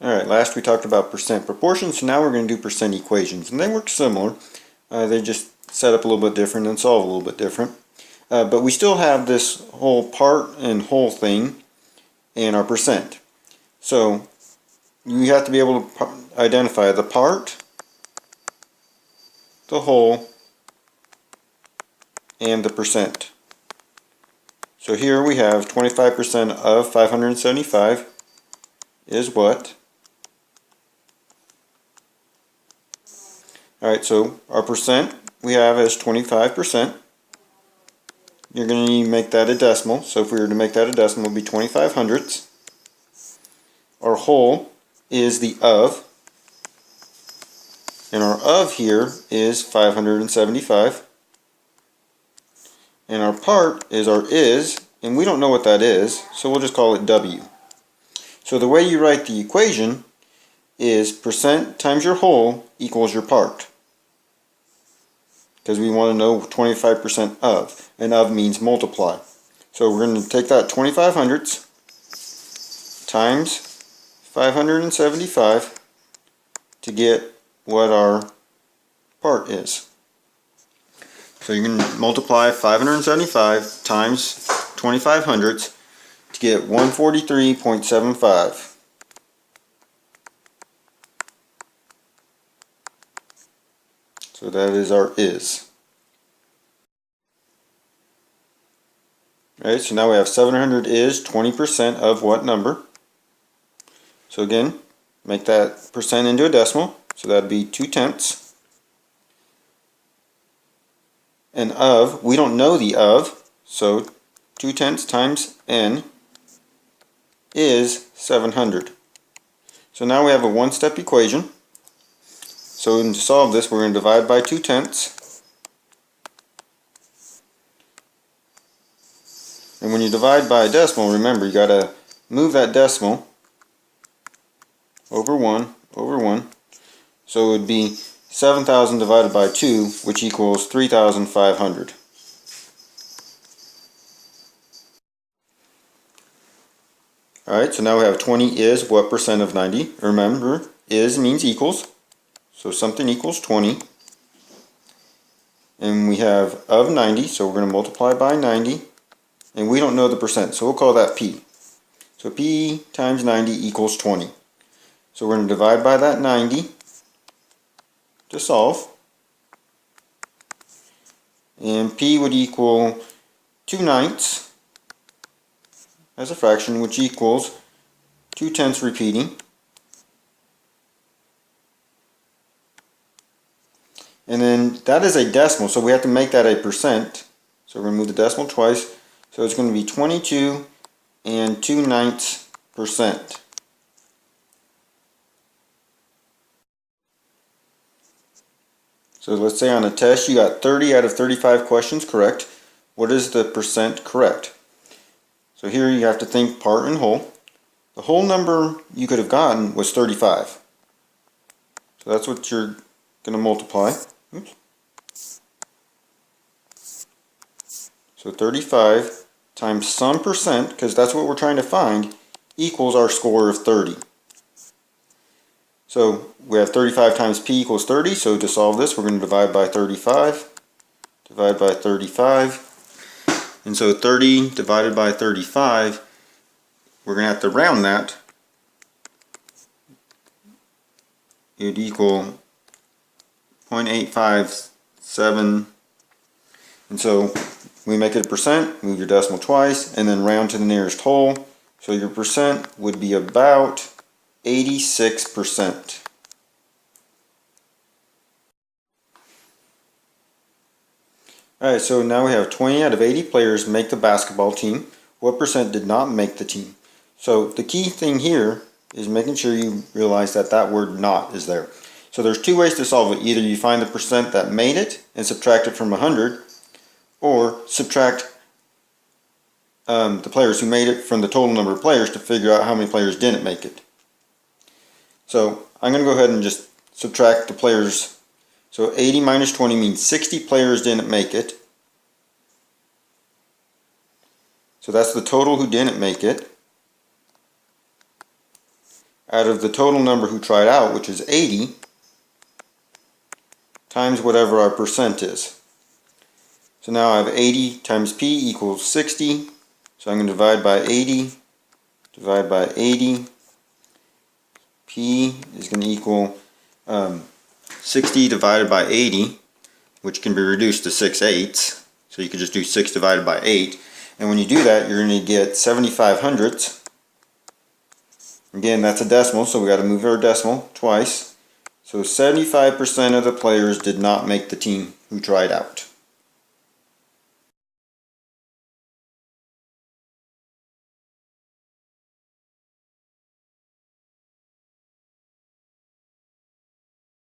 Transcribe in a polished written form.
Alright, last we talked about percent proportions, so now we're going to do percent equations. And they work similar. They just set up a little bit different and solve a little bit different. But we still have this whole part and whole thing in our percent. So you have to be able to identify the part, the whole, and the percent. So here we have 25% of 575 is what? Alright, so our percent we have as 25%. You're going to need to make that a decimal. So if we were to make that a decimal, it would be 25 hundredths. Our whole is the of. And our of here is 575. And our part is our is. And we don't know what that is, so we'll just call it W. So the way you write the equation is percent times your whole equals your part. Because we want to know 25% of. And of means multiply. So we're going to take that 25 hundredths times 575 to get what our part is. So you're going to multiply 575 times 25 hundredths to get 143.75. So that is our is. Alright, so now we have 700 is 20% of what number? So again, make that percent into a decimal. So that would be 2/10. And of, we don't know the of, so 2/10 times n is 700. So now we have a one-step equation. So to solve this, we're going to divide by 2/10. And when you divide by a decimal, remember you got to move that decimal over 1, over 1. So it would be 7,000 divided by 2, which equals 3,500. Alright, so now we have 20 is what percent of 90? Remember, is means equals. So something equals 20. And we have of 90, so we're going to multiply by 90. And we don't know the percent, so we'll call that P. So P times 90 equals 20. So we're going to divide by that 90 to solve. And P would equal 2/9 as a fraction, which equals 2/10 repeating. And then that is a decimal, so we have to make that a percent. So we're going to move the decimal twice. So it's going to be 22 and 2/9%. So let's say on a test you got 30 out of 35 questions correct. What is the percent correct? So here you have to think part and whole. The whole number you could have gotten was 35. So that's what you're going to multiply. Oops. So 35 times some percent, because that's what we're trying to find, equals our score of 30. So we have 35 times P equals 30, so to solve this we're going to divide by 35, divide by 35, and so 30 divided by 35, we're going to have to round that. It would equal 0.857, and so we make it a percent, move your decimal twice, and then round to the nearest whole. So your percent would be about 86%. Alright, so now we have 20 out of 80 players make the basketball team. What percent did not make the team? So the key thing here is making sure you realize that that word not is there. So there's two ways to solve it. Either you find the percent that made it and subtract it from 100, or subtract the players who made it from the total number of players to figure out how many players didn't make it. So I'm going to go ahead and just subtract the players. So 80 minus 20 means 60 players didn't make it. So that's the total who didn't make it. out of the total number who tried out, which is 80, times whatever our percent is. So now I have 80 times P equals 60. So I'm going to divide by 80, divide by 80. P is going to equal 60 divided by 80, which can be reduced to 6/8. So you could just do 6 divided by 8. And when you do that, you're going to get 75 hundredths. Again, that's a decimal, so we got to move our decimal twice. So 75% of the players did not make the team who tried out.